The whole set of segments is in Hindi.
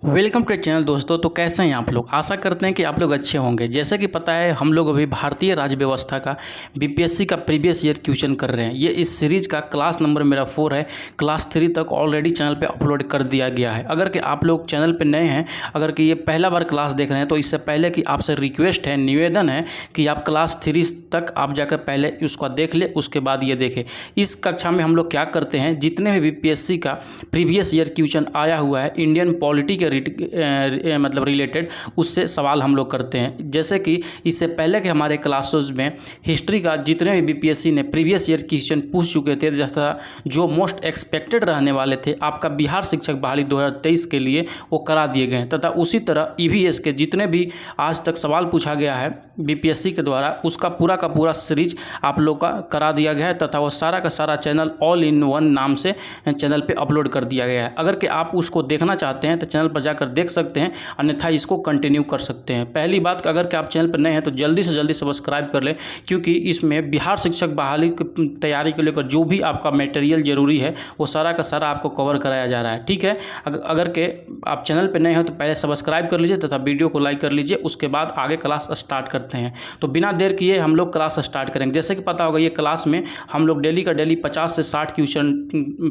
वेलकम टू चैनल दोस्तों। तो कैसे हैं आप लोग? आशा करते हैं कि आप लोग अच्छे होंगे। जैसे कि पता है हम लोग अभी भारतीय राज्य व्यवस्था का बीपीएससी का प्रीवियस ईयर क्वेश्चन कर रहे हैं। ये इस सीरीज़ का क्लास नंबर मेरा 4 है। क्लास 3 तक ऑलरेडी चैनल पे अपलोड कर दिया गया है। अगर कि आप लोग चैनल पे नए हैं, अगर कि ये पहला बार क्लास देख रहे हैं, तो इससे पहले कि आपसे रिक्वेस्ट है, निवेदन है कि आप क्लास 3 तक आप जाकर पहले उसको देख ले, उसके बाद ये देखें। इस कक्षा में हम लोग क्या करते हैं, जितने भी बीपीएससी का प्रीवियस ईयर क्वेश्चन आया हुआ है इंडियन पॉलिटी के मतलब रिलेटेड, उससे सवाल हम लोग करते हैं। जैसे कि इससे पहले के हमारे क्लासेस में हिस्ट्री का जितने भी बीपीएससी ने प्रीवियस ईयर क्वेश्चन पूछ चुके थे, जैसा जो मोस्ट एक्सपेक्टेड रहने वाले थे आपका बिहार शिक्षक बहाली 2023 के लिए, वो करा दिए गए हैं। तथा उसी तरह ईवीएस के जितने भी आज तक सवाल पूछा गया है बीपीएससी के द्वारा, उसका पूरा का पूरा सीरीज आप लोग का करा दिया गया है। तथा वो सारा का सारा चैनल ऑल इन वन नाम से चैनल पे अपलोड कर दिया गया है। अगर कि आप उसको देखना चाहते हैं तो चैनल पर जाकर देख सकते हैं, अन्यथा इसको कंटिन्यू कर सकते हैं। पहली बात, अगर कि आप चैनल पर नए हैं तो जल्दी से जल्दी सब्सक्राइब कर लें, क्योंकि इसमें बिहार शिक्षक बहाली की तैयारी को लेकर जो भी आपका मटेरियल जरूरी है वो सारा का सारा आपको कवर कराया जा रहा है। ठीक है, अगर के आप चैनल पर नए हो तो पहले सब्सक्राइब कर लीजिए तथा वीडियो को लाइक कर लीजिए। उसके बाद आगे क्लास स्टार्ट करते हैं। तो बिना देर किए हम लोग क्लास स्टार्ट करेंगे। जैसे कि पता होगा, ये क्लास में हम लोग डेली का डेली 50 से 60 क्वेश्चन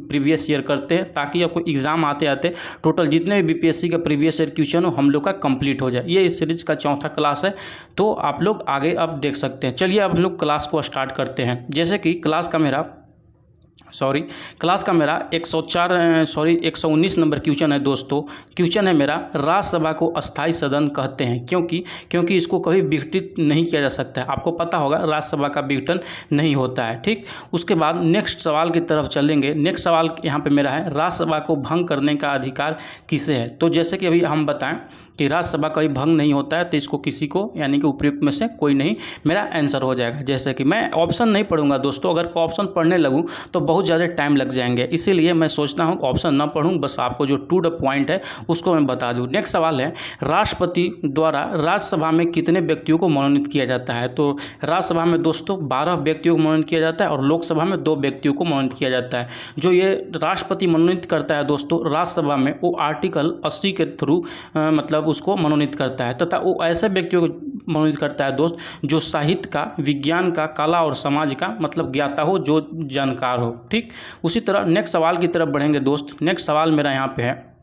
प्रीवियस ईयर करते हैं, ताकि आपको एग्जाम आते आते टोटल जितने भी बीपीएससी का प्रीवियस ईयर क्वेश्चन हो हम लोग का कंप्लीट हो जाए। ये इस सीरीज का चौथा क्लास है, तो आप लोग आगे अब देख सकते हैं। चलिए अब लोग क्लास को स्टार्ट करते हैं। जैसे कि क्लास का मेरा 119 नंबर क्वेश्चन है दोस्तों। क्वेश्चन है मेरा, राज्यसभा को अस्थाई सदन कहते हैं क्योंकि इसको कभी विघटित नहीं किया जा सकता है। आपको पता होगा राज्यसभा का विघटन नहीं होता है। ठीक, उसके बाद नेक्स्ट सवाल की तरफ चलेंगे। नेक्स्ट सवाल यहाँ पे मेरा है, राज्यसभा को भंग करने का अधिकार किसे है? तो जैसे कि अभी हम बताएं कि राज्यसभा कभी भंग नहीं होता है, तो इसको किसी को, यानी कि उपयुक्त में से कोई नहीं, मेरा आंसर हो जाएगा। जैसे कि मैं ऑप्शन नहीं पढ़ूंगा दोस्तों, अगर ऑप्शन पढ़ने लगूँ तो बहुत ज़्यादा टाइम लग जाएंगे, इसीलिए मैं सोचता हूँ ऑप्शन ना पढ़ूँ, बस आपको जो टू द पॉइंट है उसको मैं बता दूँ। नेक्स्ट सवाल है, राष्ट्रपति द्वारा राज्यसभा में कितने व्यक्तियों को मनोनीत किया जाता है? तो राज्यसभा में दोस्तों 12 व्यक्तियों को मनोनीत किया जाता है और लोकसभा में 2 व्यक्तियों को मनोनीत किया जाता है। जो ये राष्ट्रपति मनोनीत करता है दोस्तों राज्यसभा में, वो आर्टिकल 80 के थ्रू मतलब उसको मनोनीत करता है। तथा वो ऐसे व्यक्तियों को मनोनीत करता है दोस्त जो साहित्य का, विज्ञान का, कला और समाज का मतलब ज्ञाता हो, जो जानकार हो। ठीक, उसी तरह नेक्स्ट सवाल की तरफ बढ़ेंगे दोस्त। नेक्स्ट सवाल मेरा यहाँ पे है,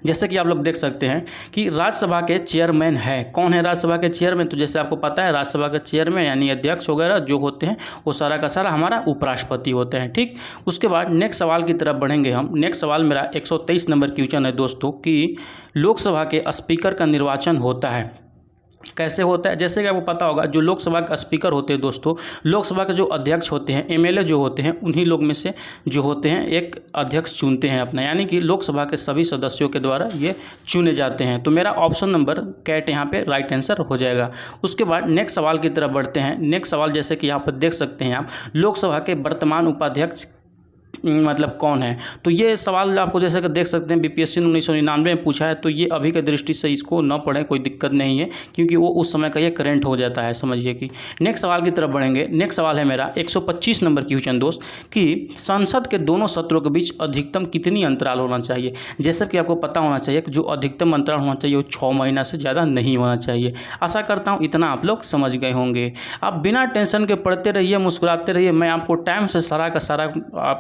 जैसे कि आप लोग देख सकते हैं कि राज्यसभा के चेयरमैन है कौन है? राज्यसभा के चेयरमैन, तो जैसे आपको पता है राज्यसभा के चेयरमैन यानी अध्यक्ष वगैरह जो होते हैं वो सारा का सारा हमारा उपराष्ट्रपति होते हैं। ठीक, उसके बाद नेक्स्ट सवाल की तरफ बढ़ेंगे हम। नेक्स्ट सवाल मेरा 123 नंबर क्वेश्चन है दोस्तों कि लोकसभा के स्पीकर का निर्वाचन होता है, कैसे होता है? जैसे कि आपको पता होगा, जो लोकसभा का स्पीकर होते हैं दोस्तों, लोकसभा के जो अध्यक्ष होते हैं, एमएलए जो होते हैं, उन्हीं लोग में से जो होते हैं एक अध्यक्ष चुनते हैं अपना, यानी कि लोकसभा के सभी सदस्यों के द्वारा ये चुने जाते हैं। तो मेरा ऑप्शन नंबर कैट यहाँ पे राइट आंसर हो जाएगा। उसके बाद नेक्स्ट सवाल की तरफ बढ़ते हैं। नेक्स्ट सवाल जैसे कि यहाँ पर देख सकते हैं आप, लोकसभा के वर्तमान उपाध्यक्ष मतलब कौन है? तो ये सवाल आपको जैसे कि देख सकते हैं बीपीएससी ने 1999 में पूछा है, तो ये अभी के दृष्टि से इसको न पढ़ें, कोई दिक्कत नहीं है, क्योंकि वो उस समय का ये करंट हो जाता है, समझिए कि। नेक्स्ट सवाल की तरफ बढ़ेंगे। नेक्स्ट सवाल है मेरा 125 नंबर क्वेश्चन दोस्त कि संसद के दोनों सत्रों के बीच अधिकतम कितनी अंतराल होना चाहिए? जैसे कि आपको पता होना चाहिए कि जो अधिकतम अंतराल होना चाहिए वो 6 महीना से ज़्यादा नहीं होना चाहिए। आशा करता हूँ इतना आप लोग समझ गए होंगे। आप बिना टेंशन के पढ़ते रहिए, मुस्कुराते रहिए। मैं आपको टाइम से सारा का सारा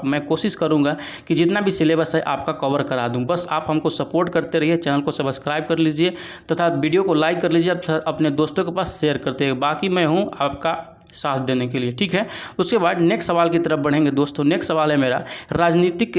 मैं कोशिश करूंगा कि जितना भी सिलेबस है आपका कवर करा दूं। बस आप हमको सपोर्ट करते रहिए, चैनल को सब्सक्राइब कर लीजिए तथा वीडियो को लाइक कर लीजिए, अपने दोस्तों के पास शेयर करते हैं। बाकी मैं हूं आपका साथ देने के लिए। ठीक है, उसके बाद नेक्स्ट सवाल की तरफ बढ़ेंगे दोस्तों। नेक्स्ट सवाल है मेरा, राजनीतिक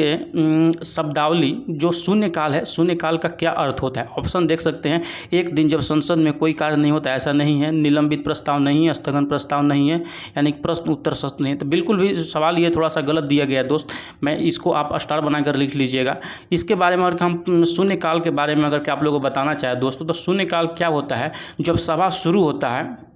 शब्दावली जो शून्यकाल है, शून्यकाल का क्या अर्थ होता है? ऑप्शन देख सकते हैं। एक दिन जब संसद में कोई कार्य नहीं होता, ऐसा नहीं है। निलंबित प्रस्ताव नहीं है, स्थगन प्रस्ताव नहीं है, यानी प्रश्न उत्तर सत्र नहीं है। तो बिल्कुल भी सवाल ये थोड़ा सा गलत दिया गया है दोस्त, मैं इसको आप स्टार बनाकर लिख लीजिएगा। इसके बारे में अगर हम शून्यकाल के बारे में अगर आप लोगों को बताना चाहें दोस्तों, तो शून्यकाल क्या होता है? जब सभा शुरू होता है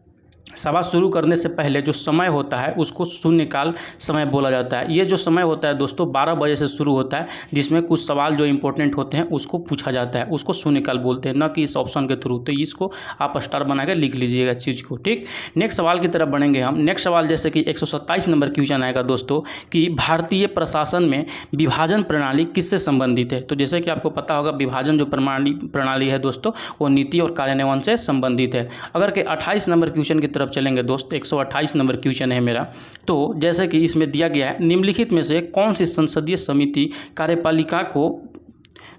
सभा शुरू करने से पहले जो समय होता है उसको शून्यकाल समय बोला जाता है। ये जो समय होता है दोस्तों 12 बजे से शुरू होता है, जिसमें कुछ सवाल जो इंपॉर्टेंट होते हैं उसको पूछा जाता है, उसको शून्यकाल बोलते हैं, न कि इस ऑप्शन के थ्रू। तो इसको आप स्टार बना के लिख लीजिएगा चीज़ को, ठीक। नेक्स्ट सवाल की तरफ बढ़ेंगे हम। नेक्स्ट सवाल जैसे कि 127 नंबर क्वेश्चन आएगा दोस्तों कि भारतीय प्रशासन में विभाजन प्रणाली किससे संबंधित है। तो जैसे कि आपको पता होगा विभाजन जो प्रणाली है दोस्तों वो नीति और कार्यान्वयन से संबंधित है। अगर के 28 नंबर क्वेश्चन की तरफ चलेंगे दोस्त, 128 नंबर क्वेश्चन है मेरा। तो जैसे कि इसमें दिया गया है निम्नलिखित में से कौन सी संसदीय समिति कार्यपालिका को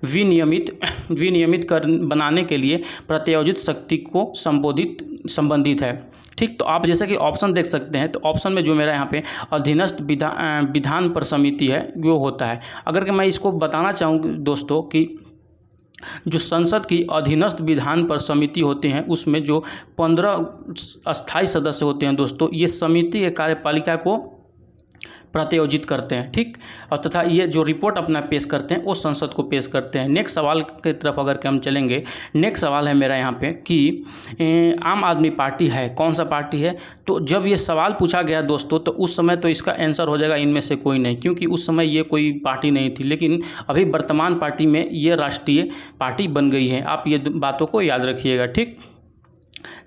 विनियमित बनाने के लिए प्रत्यायोजित शक्ति को संबंधित है, ठीक। तो आप जैसे कि ऑप्शन देख सकते हैं, तो ऑप्शन में जो मेरा यहाँ पे अधीनस्थ विधान पर समिति है वो होता है। अगर कि मैं इसको बताना चाहूँ दोस्तों कि जो संसद की अधीनस्थ विधान पर समिति होती हैं उसमें जो 15 अस्थायी सदस्य होते हैं दोस्तों, ये समिति के कार्यपालिका को प्रत्यायोजित करते हैं, ठीक। और तथा ये जो रिपोर्ट अपना पेश करते हैं वो संसद को पेश करते हैं। नेक्स्ट सवाल की तरफ अगर हम चलेंगे, नेक्स्ट सवाल है मेरा यहाँ पे कि आम आदमी पार्टी है, कौन सा पार्टी है। तो जब ये सवाल पूछा गया दोस्तों तो उस समय तो इसका आंसर हो जाएगा इनमें से कोई नहीं, क्योंकि उस समय ये कोई पार्टी नहीं थी, लेकिन अभी वर्तमान पार्टी में ये राष्ट्रीय पार्टी बन गई है। आप ये बातों को याद रखिएगा, ठीक।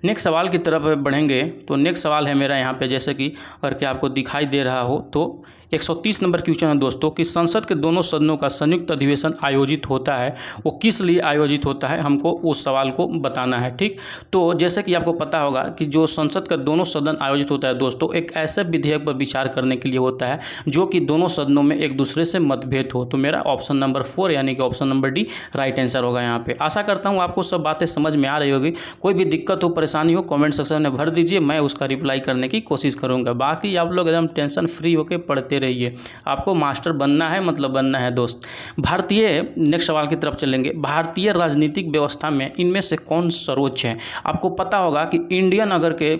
नेक्स्ट सवाल की तरफ बढ़ेंगे तो नेक्स्ट सवाल है मेरा यहाँ पे जैसे कि अगर कि आपको दिखाई दे रहा हो तो 130 नंबर क्वेश्चन है दोस्तों कि संसद के दोनों सदनों का संयुक्त अधिवेशन आयोजित होता है, वो किस लिए आयोजित होता है, हमको उस सवाल को बताना है, ठीक। तो जैसे कि आपको पता होगा कि जो संसद का दोनों सदन आयोजित होता है दोस्तों एक ऐसे विधेयक पर विचार करने के लिए होता है जो कि दोनों सदनों में एक दूसरे से मतभेद हो। तो मेरा ऑप्शन नंबर 4 यानी कि option number D right answer होगा यहाँ पे। आशा करता हूँ आपको सब बातें समझ में आ रही होगी। कोई भी दिक्कत हो परेशानी हो कमेंट सेक्शन में भर दीजिए, मैं उसका रिप्लाई करने की कोशिश करूँगा। बाकी आप लोग एकदम टेंशन फ्री होकर पढ़ते रहिए, आपको मास्टर बनना है, मतलब बनना है दोस्त। भारतीय नेक्स्ट सवाल की तरफ चलेंगे। भारतीय राजनीतिक व्यवस्था में इनमें से कौन सर्वोच्च है। आपको पता होगा कि इंडियन अगर के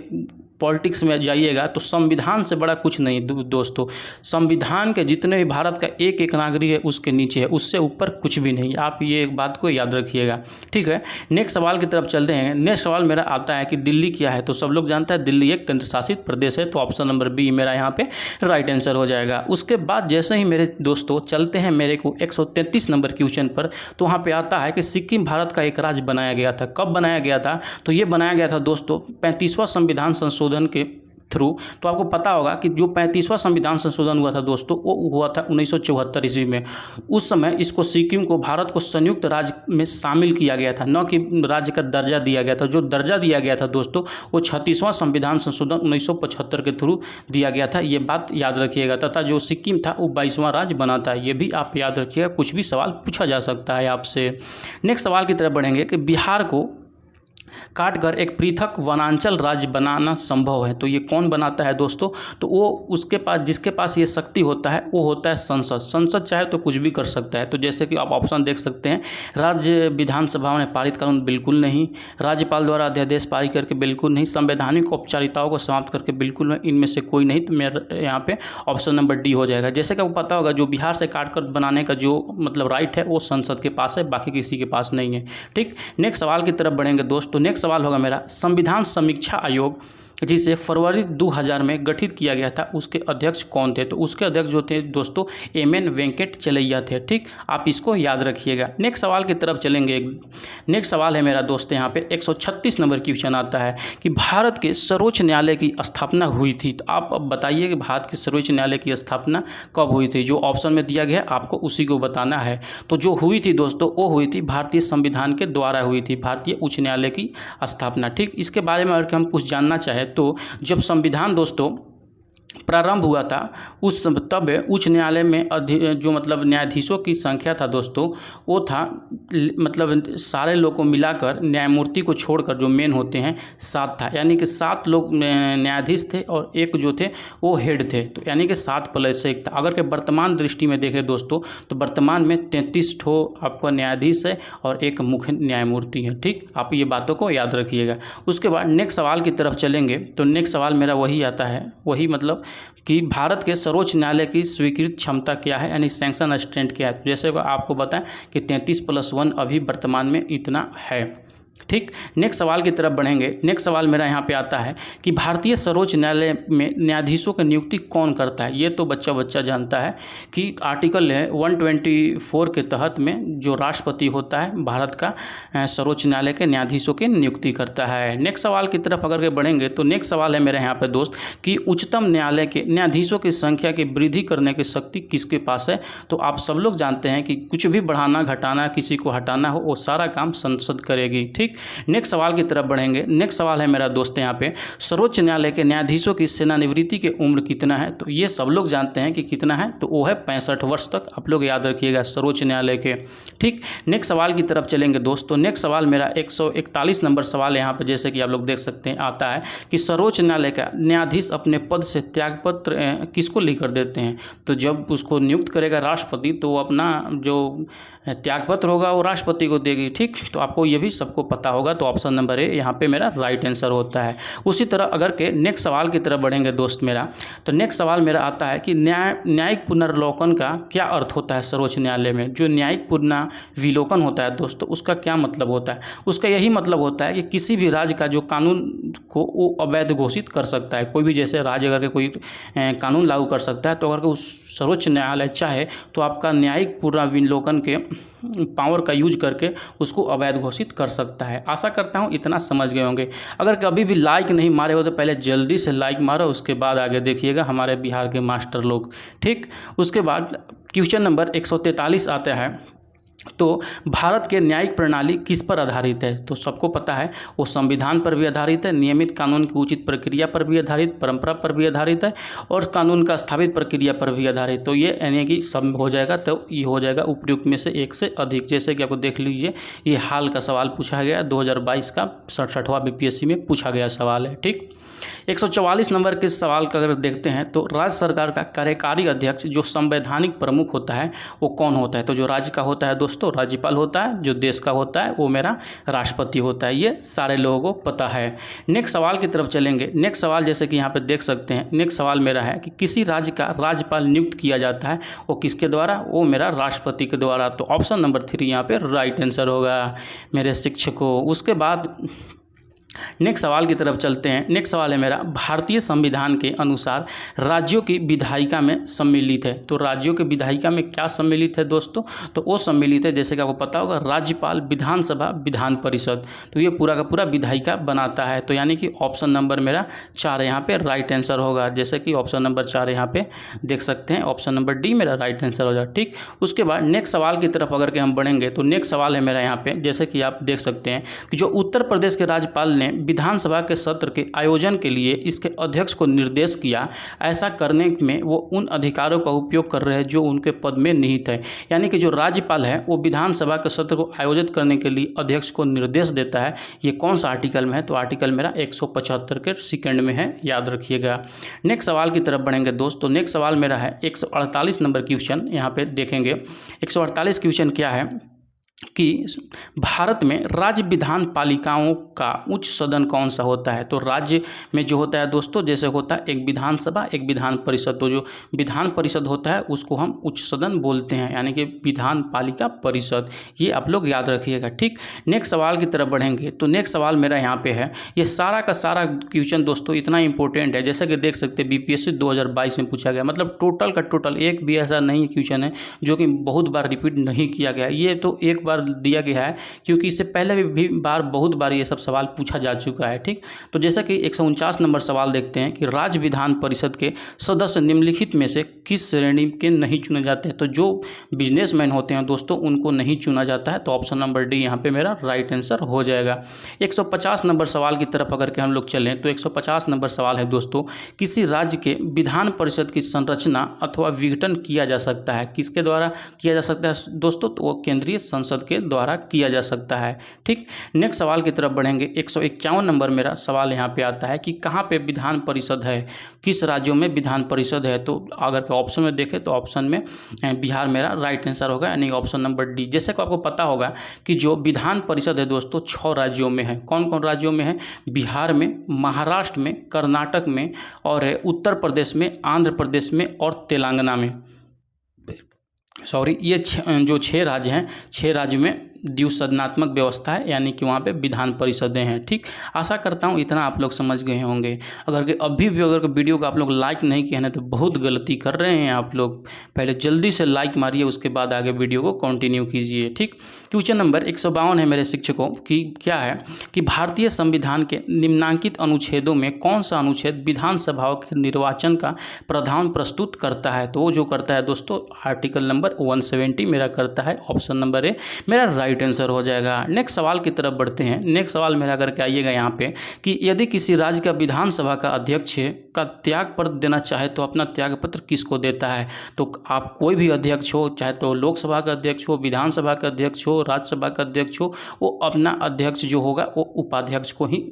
पॉलिटिक्स में जाइएगा तो संविधान से बड़ा कुछ नहीं दोस्तों। संविधान के जितने भी भारत का एक एक नागरिक है उसके नीचे है, उससे ऊपर कुछ भी नहीं। आप ये एक बात को याद रखिएगा, ठीक है। नेक्स्ट सवाल की तरफ चलते हैं। नेक्स्ट सवाल मेरा आता है कि दिल्ली क्या है। तो सब लोग जानते हैं दिल्ली एक केंद्र शासित प्रदेश है, तो ऑप्शन नंबर बी मेरा यहाँ पे राइट आंसर हो जाएगा। उसके बाद जैसे ही मेरे दोस्तों चलते हैं मेरे को 133 नंबर क्वेश्चन पर, तो वहाँ पर आता है कि सिक्किम भारत का एक राज्य बनाया गया था। कब बनाया गया था। तो ये बनाया गया था दोस्तों 35वां संविधान संशोधन के थ्रू। तो आपको पता होगा कि जो 35वां संविधान संशोधन हुआ था दोस्तों वो हुआ था 1974 ईस्वी में। उस समय इसको सिक्किम को भारत को संयुक्त राज्य में शामिल किया गया था, न कि राज्य का दर्जा दिया गया था। जो दर्जा दिया गया था दोस्तों वो 36वां संविधान संशोधन 1975 के थ्रू दिया गया था, ये बात याद रखिएगा। तथा जो सिक्किम था वो 22वां राज्य बना था, ये भी आप याद रखिएगा। कुछ भी सवाल पूछा जा सकता है आपसे। नेक्स्ट सवाल की तरफ बढ़ेंगे कि बिहार को काटकर एक पृथक वनांचल राज्य बनाना संभव है। तो ये कौन बनाता है दोस्तों। तो वो उसके पास जिसके पास ये शक्ति होता है वो होता है संसद। संसद चाहे तो कुछ भी कर सकता है। तो जैसे कि आप ऑप्शन देख सकते हैं, राज्य विधानसभा में पारित कानून बिल्कुल नहीं, राज्यपाल द्वारा अध्यादेश पारित करके बिल्कुल नहीं, संवैधानिक औपचारिकताओं को समाप्त करके बिल्कुल नहीं, इनमें से कोई नहीं। तो मेरा यहाँ पे ऑप्शन नंबर डी हो जाएगा। जैसे कि आपको पता होगा जो बिहार से काटकर बनाने का जो मतलब राइट है वो संसद के पास है, बाकी किसी के पास नहीं है, ठीक। नेक्स्ट सवाल की तरफ बढ़ेंगे दोस्तों। नेक्स्ट सवाल होगा मेरा संविधान समीक्षा आयोग जिसे फरवरी 2000 में गठित किया गया था, उसके अध्यक्ष कौन थे। तो उसके अध्यक्ष जो थे दोस्तों एम.एन. वेंकट चलैया थे, ठीक। आप इसको याद रखिएगा। नेक्स्ट सवाल की तरफ चलेंगे। नेक्स्ट सवाल है मेरा दोस्त यहाँ पे 136 नंबर क्वेश्चन आता है कि भारत के सर्वोच्च न्यायालय की स्थापना हुई थी। तो आप अब बताइए कि भारत के सर्वोच्च न्यायालय की स्थापना कब हुई थी। जो ऑप्शन में दिया गया आपको उसी को बताना है। तो जो हुई थी दोस्तों वो हुई थी भारतीय संविधान के द्वारा हुई थी, भारतीय उच्च न्यायालय की स्थापना, ठीक। इसके बारे में अगर हम कुछ जानना चाहें तो जब संविधान दोस्तों प्रारंभ हुआ था उस तब उच्च न्यायालय में जो मतलब न्यायाधीशों की संख्या था दोस्तों वो था मतलब सारे लोग को मिलाकर न्यायमूर्ति को छोड़कर जो मेन होते हैं 7 था, यानी कि 7 लोग न्यायाधीश थे और एक जो थे वो हेड थे। तो यानी कि 7 प्लस 1 था। अगर के वर्तमान दृष्टि में देखें दोस्तों तो वर्तमान में 33 ठो आपका न्यायाधीश है और एक मुख्य न्यायमूर्ति है, ठीक। आप ये बातों को याद रखिएगा। उसके बाद नेक्स्ट सवाल की तरफ चलेंगे। तो नेक्स्ट सवाल मेरा वही आता है, वही मतलब कि भारत के सर्वोच्च न्यायालय की स्वीकृत क्षमता क्या है, यानी सैंक्शन स्ट्रेंथ क्या है। तो जैसे आपको बताएं कि 33+1 अभी वर्तमान में इतना है, ठीक, नेक्स्ट सवाल की तरफ बढ़ेंगे। नेक्स्ट सवाल मेरा यहाँ पे आता है कि भारतीय सर्वोच्च न्यायालय में न्यायाधीशों की नियुक्ति कौन करता है। ये तो बच्चा बच्चा जानता है कि आर्टिकल है 124 के तहत में जो राष्ट्रपति होता है भारत का सर्वोच्च न्यायालय के न्यायाधीशों की नियुक्ति करता है। नेक्स्ट सवाल की तरफ अगर के बढ़ेंगे तो नेक्स्ट सवाल है मेरे यहाँ पे दोस्त कि उच्चतम न्यायालय के न्यायाधीशों की संख्या की वृद्धि करने की शक्ति किसके पास है। तो आप सब लोग जानते हैं कि कुछ भी बढ़ाना घटाना किसी को हटाना हो वो सारा काम संसद करेगी। ठीक, नेक्स्ट सवाल की तरफ बढ़ेंगे। नेक्स्ट सवाल है मेरा दोस्त यहाँ पे सर्वोच्च न्यायालय के न्यायाधीशों की सेवानिवृत्ति की उम्र कितना है। तो ये सब लोग जानते हैं कि कितना है, तो वो है 65 वर्ष तक। आप लोग याद रखिएगा सर्वोच्च न्यायालय के। ठीक, नेक्स्ट सवाल की तरफ चलेंगे दोस्तों। नेक्स्ट सवाल मेरा 141 नंबर सवाल यहाँ पर जैसे कि आप लोग देख सकते हैं आता है कि सर्वोच्च न्यायालय का न्यायाधीश अपने पद से त्यागपत्र किसको लिख कर देते हैं। तो जब उसको नियुक्त करेगा राष्ट्रपति तो वो अपना जो त्यागपत्र होगा वो राष्ट्रपति को देगी। ठीक, तो आपको ये भी सबको पता होगा, तो ऑप्शन नंबर ए यहाँ पे मेरा राइट आंसर होता है। उसी तरह अगर के नेक्स्ट सवाल की तरफ बढ़ेंगे दोस्त मेरा, तो नेक्स्ट सवाल मेरा आता है कि न्यायिक पुनर्विलोकन का क्या अर्थ होता है सर्वोच्च न्यायालय में। जो न्यायिक पुनर्विलोकन होता है दोस्तों उसका क्या मतलब होता है। उसका यही मतलब होता है कि किसी भी राज्य का जो कानून को वो अवैध घोषित कर सकता है। कोई भी जैसे राज्य अगर कोई कानून लागू कर सकता है तो अगर उस सर्वोच्च न्यायालय चाहे तो आपका न्यायिक पुनर्विलोकन के पावर का यूज करके उसको अवैध घोषित कर सकता है। आशा करता हूँ इतना समझ गए होंगे। अगर कभी भी लाइक नहीं मारे हो तो पहले जल्दी से लाइक मारो, उसके बाद आगे देखिएगा हमारे बिहार के मास्टर लोग। ठीक, उसके बाद क्वेश्चन नंबर 143 आता है। तो भारत के न्यायिक प्रणाली किस पर आधारित है। तो सबको पता है वो संविधान पर भी आधारित है, नियमित कानून की उचित प्रक्रिया पर भी आधारित, परंपरा पर भी आधारित है और कानून का स्थापित प्रक्रिया पर भी आधारित। तो ये यानी कि सब हो जाएगा, तो ये हो जाएगा उपयुक्त में से एक से अधिक। जैसे कि आपको देख लीजिए ये हाल का सवाल पूछा गया 2022 का 67वां बीपीएससी में पूछा गया सवाल है। ठीक, 144 नंबर के सवाल का अगर देखते हैं तो राज्य सरकार का कार्यकारी अध्यक्ष जो संवैधानिक प्रमुख होता है वो कौन होता है। तो जो राज्य का होता है दोस्तों राज्यपाल होता है, जो देश का होता है वो मेरा राष्ट्रपति होता है। ये सारे लोगों को पता है। नेक्स्ट सवाल की तरफ चलेंगे। नेक्स्ट सवाल जैसे कि यहाँ पे देख सकते हैं, नेक्स्ट सवाल मेरा है कि किसी राज्य का राज्यपाल नियुक्त किया जाता है वो किसके द्वारा, वो मेरा राष्ट्रपति के द्वारा। तो ऑप्शन नंबर 3 यहाँ पे राइट आंसर होगा मेरे शिक्षकों। उसके बाद नेक्स्ट सवाल की तरफ चलते हैं। नेक्स्ट सवाल है मेरा भारतीय संविधान के अनुसार राज्यों की विधायिका में सम्मिलित है। तो राज्यों के विधायिका में क्या सम्मिलित है दोस्तों, तो वो सम्मिलित है जैसे कि आपको पता होगा राज्यपाल, विधानसभा, विधान परिषद। तो ये पूरा का पूरा विधायिका बनाता है। तो यानी कि ऑप्शन नंबर मेरा 4 यहाँ पे राइट आंसर होगा। जैसे कि ऑप्शन नंबर 4 यहाँ पे देख सकते हैं, ऑप्शन नंबर डी मेरा राइट आंसर हो जाए। ठीक, उसके बाद नेक्स्ट सवाल की तरफ अगर के हम बढ़ेंगे तो नेक्स्ट सवाल है मेरा यहाँ पे जैसे कि आप देख सकते हैं कि जो उत्तर प्रदेश के राज्यपाल ने विधानसभा के सत्र के आयोजन के लिए इसके अध्यक्ष को निर्देश किया, ऐसा करने में वो उन अधिकारों का उपयोग कर रहे हैं जो उनके पद में निहित है। यानी कि जो राज्यपाल है वो विधानसभा के सत्र को आयोजित करने के लिए अध्यक्ष को निर्देश देता है। ये कौन सा आर्टिकल में है, तो आर्टिकल मेरा 175 के सेकंड में है, याद रखिएगा। नेक्स्ट सवाल की तरफ बढ़ेंगे दोस्तों। नेक्स्ट सवाल मेरा है 148 नंबर क्वेश्चन। यहाँ पे देखेंगे 148 क्वेश्चन क्या है कि भारत में राज्य विधान पालिकाओं का उच्च सदन कौन सा होता है। तो राज्य में जो होता है दोस्तों जैसे होता है एक विधानसभा, एक विधान परिषद। तो जो विधान परिषद होता है उसको हम उच्च सदन बोलते हैं, यानी कि विधान पालिका परिषद। ये आप लोग याद रखिएगा। ठीक, नेक्स्ट सवाल की तरफ बढ़ेंगे तो नेक्स्ट सवाल मेरा यहाँ पे है, ये सारा का सारा क्वेश्चन दोस्तों इतना इंपॉर्टेंट है जैसे कि देख सकते हैं बीपीएससी 2022 में पूछा गया। मतलब टोटल का टोटल एक भी ऐसा नहीं क्वेश्चन है जो कि बहुत बार रिपीट नहीं किया गया। ये तो एक बार दिया गया है क्योंकि इससे पहले भी बहुत बार ये सब सवाल पूछा जा चुका है। ठीक, तो जैसा कि 149 नंबर सवाल देखते हैं कि राज्य विधान परिषद के सदस्य निम्नलिखित में से किस श्रेणी के नहीं चुने जाते हैं। तो जो बिजनेसमैन होते हैं दोस्तों उनको नहीं चुना जाता है। तो ऑप्शन नंबर डी यहाँ पे मेरा राइट आंसर हो जाएगा। 150 नंबर सवाल की तरफ अगर के हम लोग चलें तो 150 नंबर सवाल है दोस्तों, किसी राज्य के विधान परिषद की संरचना अथवा विघटन किया जा सकता है, किसके द्वारा किया जा सकता है दोस्तों, तो वो केंद्रीय संसद के द्वारा किया जा सकता है। ठीक, नेक्स्ट सवाल की तरफ बढ़ेंगे। 151 नंबर मेरा सवाल यहाँ पे आता है कि कहाँ पे विधान परिषद है, किस राज्यों में विधान परिषद है। तो अगर के ऑप्शन में देखें तो ऑप्शन में बिहार मेरा राइट आंसर होगा, यानी ऑप्शन नंबर डी। जैसे कि आपको पता होगा कि जो विधान परिषद है दोस्तों 6 राज्यों में है। कौन कौन राज्यों में है, बिहार में, महाराष्ट्र में, कर्नाटक में और उत्तर प्रदेश में, आंध्र प्रदेश में और तेलंगाना में। सॉरी, ये जो 6 राज्य हैं, 6 राज्य में द्विसदनात्मक व्यवस्था है, यानी कि वहाँ पे विधान परिषदें हैं। ठीक, आशा करता हूँ इतना आप लोग समझ गए होंगे। अगर अभी भी अगर वीडियो को आप लोग लाइक नहीं किए हैं तो बहुत गलती कर रहे हैं आप लोग। पहले जल्दी से लाइक मारिए, उसके बाद आगे वीडियो को कंटिन्यू कीजिए। ठीक, क्वेश्चन नंबर 152 है मेरे शिक्षकों की, क्या है कि भारतीय संविधान के निम्नांकित अनुच्छेदों में कौन सा अनुच्छेद विधानसभाओं के निर्वाचन का प्रावधान प्रस्तुत करता है? तो वो जो करता है दोस्तों आर्टिकल नंबर 170 मेरा करता है। ऑप्शन नंबर ए मेरा राइट आंसर हो जाएगा। नेक्स्ट सवाल की तरफ बढ़ते हैं। नेक्स्ट सवाल मेरा करके आइएगा यहाँ पे कि यदि किसी राज्य का विधानसभा का अध्यक्ष का त्याग पत्र देना चाहे तो अपना त्याग पत्र किसको देता है? तो आप कोई भी अध्यक्ष हो, चाहे तो लोकसभा का अध्यक्ष हो, विधानसभा का अध्यक्ष हो, राज्यसभा का अध्यक्ष हो, वो अपना अध्यक्ष जो होगा वो उपाध्यक्ष को ही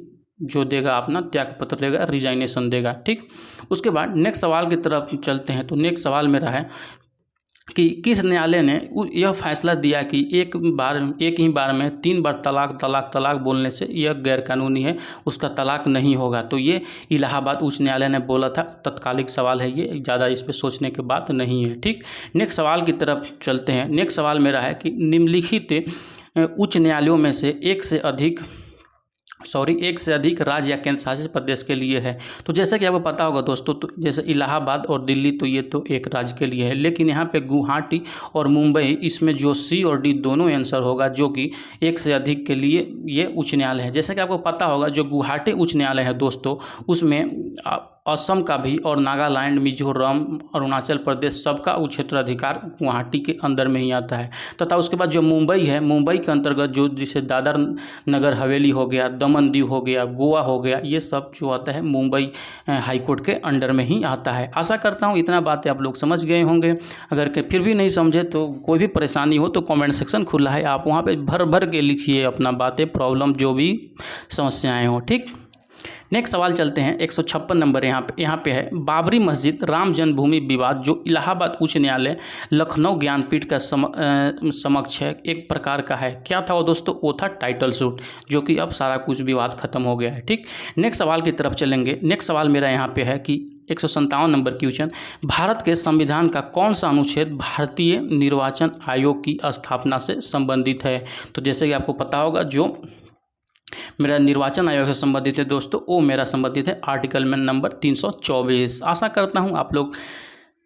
जो देगा, अपना त्याग पत्र देगा, रिजाइनेशन देगा। ठीक, उसके बाद नेक्स्ट सवाल की तरफ चलते हैं। तो नेक्स्ट सवाल मेरा है कि किस न्यायालय ने यह फैसला दिया कि एक ही बार में 3 बार तलाक बोलने से यह गैरकानूनी है, उसका तलाक नहीं होगा? तो ये इलाहाबाद उच्च न्यायालय ने बोला था। तत्कालिक सवाल है ये, ज़्यादा इस पर सोचने की बात नहीं है। ठीक, नेक्स्ट सवाल की तरफ चलते हैं। नेक्स्ट सवाल मेरा है कि निम्नलिखित उच्च न्यायालयों में से एक से अधिक राज्य या केंद्र शासित प्रदेश के लिए है। तो जैसा कि आपको पता होगा दोस्तों, तो जैसे इलाहाबाद और दिल्ली तो ये तो एक राज्य के लिए है, लेकिन यहाँ पे गुवाहाटी और मुंबई, इसमें जो सी और डी दोनों आंसर होगा, जो कि एक से अधिक के लिए ये उच्च न्यायालय है। जैसा कि आपको पता होगा जो गुवाहाटी उच्च न्यायालय है दोस्तों, उसमें असम का भी और नागालैंड, मिजोरम, अरुणाचल प्रदेश सबका क्षेत्राधिकार गुवाहाटी के अंदर में ही आता है। तथा उसके बाद जो मुंबई है, मुंबई के अंतर्गत जो जैसे दादर नगर हवेली हो गया, दमन दीव हो गया, गोवा हो गया, ये सब जो आता है मुंबई हाईकोर्ट के अंडर में ही आता है। आशा करता हूँ इतना बातें आप लोग समझ गए होंगे। अगर फिर भी नहीं समझे तो कोई भी परेशानी हो तो कमेंट सेक्शन खुला है, आप वहाँ पर भर के लिखिए अपना बातें, प्रॉब्लम जो भी समस्याएँ हों। ठीक, नेक्स्ट सवाल चलते हैं। 156 नंबर यहाँ पे है, बाबरी मस्जिद राम जन्मभूमि विवाद जो इलाहाबाद उच्च न्यायालय लखनऊ ज्ञानपीठ का समक्ष है, एक प्रकार का है। क्या था वो दोस्तों? वो था टाइटल सूट, जो कि अब सारा कुछ विवाद खत्म हो गया है। ठीक, नेक्स्ट सवाल की तरफ चलेंगे। नेक्स्ट सवाल मेरा यहाँ पे है कि 157 नंबर क्वेश्चन, भारत के संविधान का कौन सा अनुच्छेद भारतीय निर्वाचन आयोग की स्थापना से संबंधित है? तो जैसे कि आपको पता होगा जो मेरा निर्वाचन आयोग से संबंधित है दोस्तों, वो मेरा संबंधित है आर्टिकल में नंबर 324। आशा करता हूँ आप लोग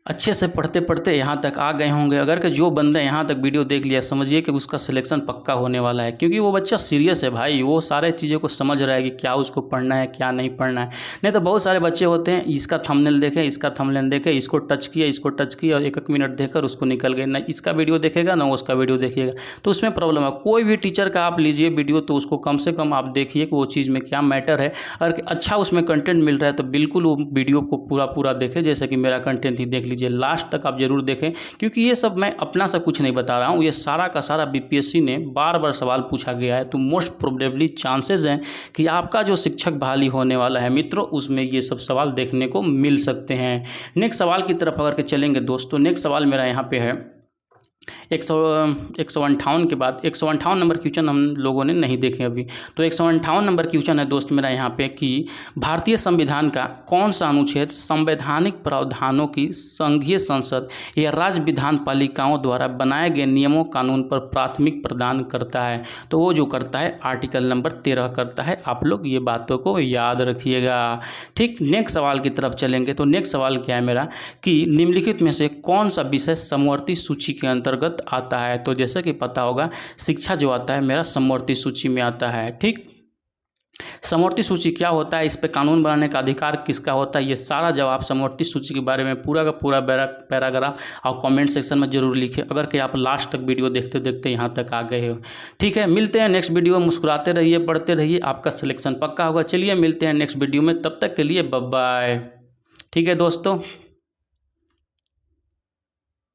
अच्छे से पढ़ते पढ़ते यहाँ तक आ गए होंगे। अगर कि जो बंदा यहाँ तक वीडियो देख लिया, समझिए कि उसका सिलेक्शन पक्का होने वाला है, क्योंकि वो बच्चा सीरियस है भाई, वो सारे चीज़ों को समझ रहा है कि क्या उसको पढ़ना है क्या नहीं पढ़ना है। नहीं तो बहुत सारे बच्चे होते हैं, इसका थंबनेल देखे, इसका थंबनेल देखे, इसको टच किया और 1 मिनट देखकर उसको निकल गए, ना इसका वीडियो देखेगा ना उसका वीडियो देखिएगा, तो उसमें प्रॉब्लम है। कोई भी टीचर का आप लीजिए वीडियो तो उसको कम से कम आप देखिए कि वो चीज़ में क्या मैटर है। अगर अच्छा उसमें कंटेंट मिल रहा है तो बिल्कुल वो वीडियो को पूरा देखें, जैसे कि मेरा कंटेंट ही देख लीजिए, लास्ट तक आप जरूर देखें, क्योंकि ये सब मैं अपना सा कुछ नहीं बता रहा हूँ, ये सारा का सारा बीपीएससी ने बार सवाल पूछा गया है। तो मोस्ट प्रोबेबली चांसेस हैं कि आपका जो शिक्षक बहाली होने वाला है मित्रों, उसमें ये सब सवाल देखने को मिल सकते हैं। नेक्स्ट सवाल की तरफ अगर के चलेंगे दोस्तों, नेक्स्ट सवाल मेरा यहाँ पे है 158 के बाद 158 नंबर क्वेश्चन हम लोगों ने नहीं देखे अभी। तो 158 नंबर क्वेश्चन है दोस्त मेरा यहाँ पे कि भारतीय संविधान का कौन सा अनुच्छेद संवैधानिक प्रावधानों की संघीय संसद या राज्य विधान पालिकाओं द्वारा बनाए गए नियमों कानून पर प्राथमिक प्रदान करता है? तो वो जो करता है आर्टिकल नंबर 13 करता है। आप लोग ये बातों को याद रखिएगा। ठीक, नेक्स्ट सवाल की तरफ चलेंगे। तो नेक्स्ट सवाल क्या है मेरा कि निम्नलिखित में से कौन सा विषय समवर्ती सूची के अंतर्गत आता है? तो जैसा कि पता होगा शिक्षा जो आता है मेरा समवर्ती सूची में आता है। ठीक, समवर्ती सूची क्या होता है, इस पे कानून बनाने का अधिकार किसका होता है, ये सारा जवाब समवर्ती सूची के बारे में पूरा का पूरा पैराग्राफ और कमेंट सेक्शन में जरूर लिखें, अगर कि आप लास्ट तक वीडियो देखते देखते यहाँ तक आ गए हो। ठीक है, मिलते हैं नेक्स्ट वीडियो में। मुस्कुराते रहिए, पढ़ते रहिए, आपका सिलेक्शन पक्का होगा। चलिए मिलते हैं नेक्स्ट वीडियो में, तब तक के लिए बाय बाय। ठीक है दोस्तों।